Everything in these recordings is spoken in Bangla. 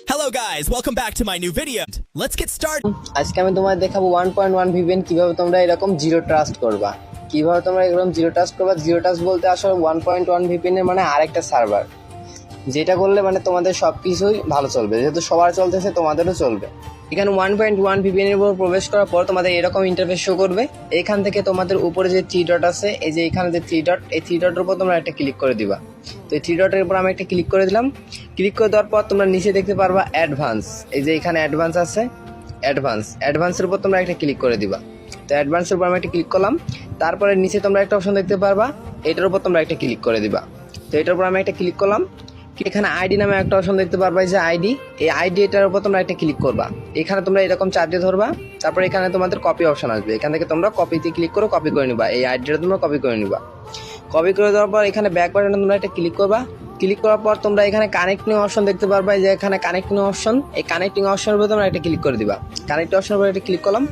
Hello guys, welcome back to my new video. Let's get started. আজকে আমি তোমাদের দেখাবো 1.1 VPN কিভাবে তোমরা এরকম জিরো ট্রাস্ট করবা। কিভাবে তোমরা এরকম জিরো ট্রাস্ট করবা। জিরো ট্রাস্ট বলতে আসলে 1.1 VPN এর মানে আরেকটা সার্ভার, যেটা করলে মানে তোমাদের সবকিছুই ভালো চলবে, যেহেতু সবার চলতেছে তোমাদেরও চলবে। এখানে 1.1 VPN এর উপর প্রবেশ করার পর তোমাদের এরকম ইন্টারফেস শো করবে। এখান থেকে তোমাদের উপরে যে থ্রি ডট আছে, এই যে এখানে যে থ্রি ডট, এই থ্রি ডটের উপর তোমরা একটা ক্লিক করে দিবা। তো এই থ্রি ডটের উপর আমি একটা ক্লিক করে দিলাম। ক্লিক করে দেওয়ার পর তোমরা নিচে দেখতে পারবা অ্যাডভান্স, এই যে এখানে অ্যাডভান্স আছে, অ্যাডভান্সের উপর তোমরা একটা ক্লিক করে দিবা। তো অ্যাডভান্সের উপর আমি একটা ক্লিক করলাম। তারপরে নিচে তোমরা একটা অপশন দেখতে পারবা, এটার উপর তোমরা একটা ক্লিক করে দিবা। তো এটার উপর আমি একটা ক্লিক করলাম। এখানে আইডি নামে একটা অপশন দেখতে পারবা, যে আইডি, এই আইডি এটার উপর তোমরা একটা ক্লিক করবা। এখানে তোমরা এরকম চাপ দিয়ে ধরবা, তারপরে এখানে তোমাদের কপি অপশন আসবে, এখান থেকে তোমরা কপিতে ক্লিক করে কপি করে নিবা। এই আইডিটা তোমরা কপি করে নিবা। কপি করে দেওয়ার পর এখানে ব্যাক বাটনে তোমরা একটা ক্লিক করবা। ক্লিক করার পর তোমরা এখানে কানেক্টিং অপশন দেখতে পারবা, যে এখানে কানেক্টিং অপশন, এই কানেক্টিং অপশনের উপর তোমরা একটা ক্লিক করে দিবা। কানেক্টিং অপশনের উপর একটা ক্লিক করলাম।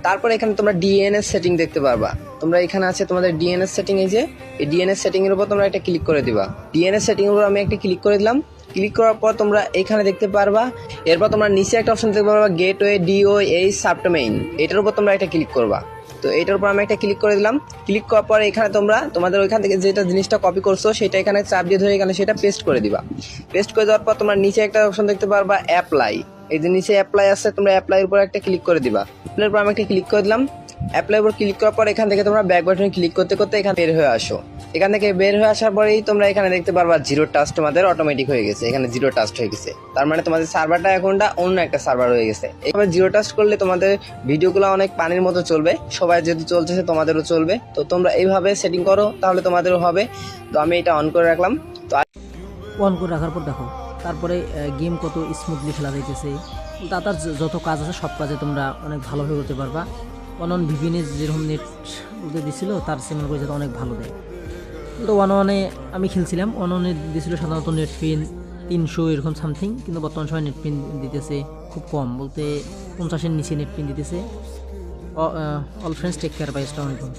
তারপর এখানে তোমরা ডিএনএস সেটিং দেখতে পারবা। তোমরা এখানে আছে তোমাদের ডিএনএস সেটিং, এই যে এই ডিএনএস সেটিং এর উপর তোমরা একটা ক্লিক করে দিবা। ডিএনএস সেটিং এর উপর আমি একটা ক্লিক করে দিলাম। ক্লিক করার পর তোমরা এখানে দেখতে পারবা, এরপর তোমরা নিচে একটা অপশন দেখতে পারবা, গেটওয়ে ডিওএইচ সাবডোমেইন, এটার উপর তোমরা একটা ক্লিক করবা। তো এটার উপর আমি একটা ক্লিক করে দিলাম। ক্লিক করার পর এখানে তোমরা তোমাদের ওইখান থেকে যেটা জিনিসটা কপি করছো সেটা এখানে চাপ দিয়ে ধরে এখানে সেটা পেস্ট করে দিবা। পেস্ট করে দেওয়ার পর তোমরা নিচে একটা অপশন দেখতে পারবা, অ্যাপ্লাই, এই যে নিচে অ্যাপ্লাই আছে, তোমরা অ্যাপ্লাইয়ের উপর একটা ক্লিক করে দিবা। অ্যাপ্লাইয়ের উপর আমি একটা ক্লিক করে দিলাম। অ্যাপ্লাইয়ের উপর ক্লিক করার পর এখান থেকে তোমরা ব্যাক বাটনে ক্লিক করতে করতে এখানে বের হয়ে আসো। এখান থেকে বের হয়ে আসার পরেই তোমরা এখানে দেখতে পারবা জিরো টাস্ট তোমাদের অটোমেটিক হয়ে গেছে, এখানে জিরো টাস্ট হয়ে গেছে। তার মানে তোমাদের সার্ভারটা এখনটা অন্য একটা সার্ভার হয়ে গেছে। এইভাবে জিরো টাস্ট করলে তোমাদের ভিডিওগুলো অনেক পানির মতো চলবে, সবাই যেহেতু চলতেছে তোমাদেরও চলবে। তো তোমরা এইভাবে সেটিং করো, তাহলে তোমাদেরও হবে। তো আমি এটা অন করে রাখলাম। তো অন করে রাখার পর দেখো তারপরে গেম কত স্মুথলি খেলা যাইতেছে। তার যত কাজ আছে সব কাজে তোমরা অনেক ভালোভাবে করতে পারবা। অন ভিপিএনে যেরকম নেট দিছিল তার সিমেন্ট করে যাতে অনেক ভালো দেয়। তো ওয়ানে আমি খেলছিলাম, ওয়ানে দিয়েছিল সাধারণত নেট পিন 300 এরকম সামথিং, কিন্তু বর্তমান সময় নেট পিন দিতেছে খুব কম, বলতে 50-এর নিচে নেট পিন দিতেছে। All friends take care, bye, আসসালামু আলাইকুম।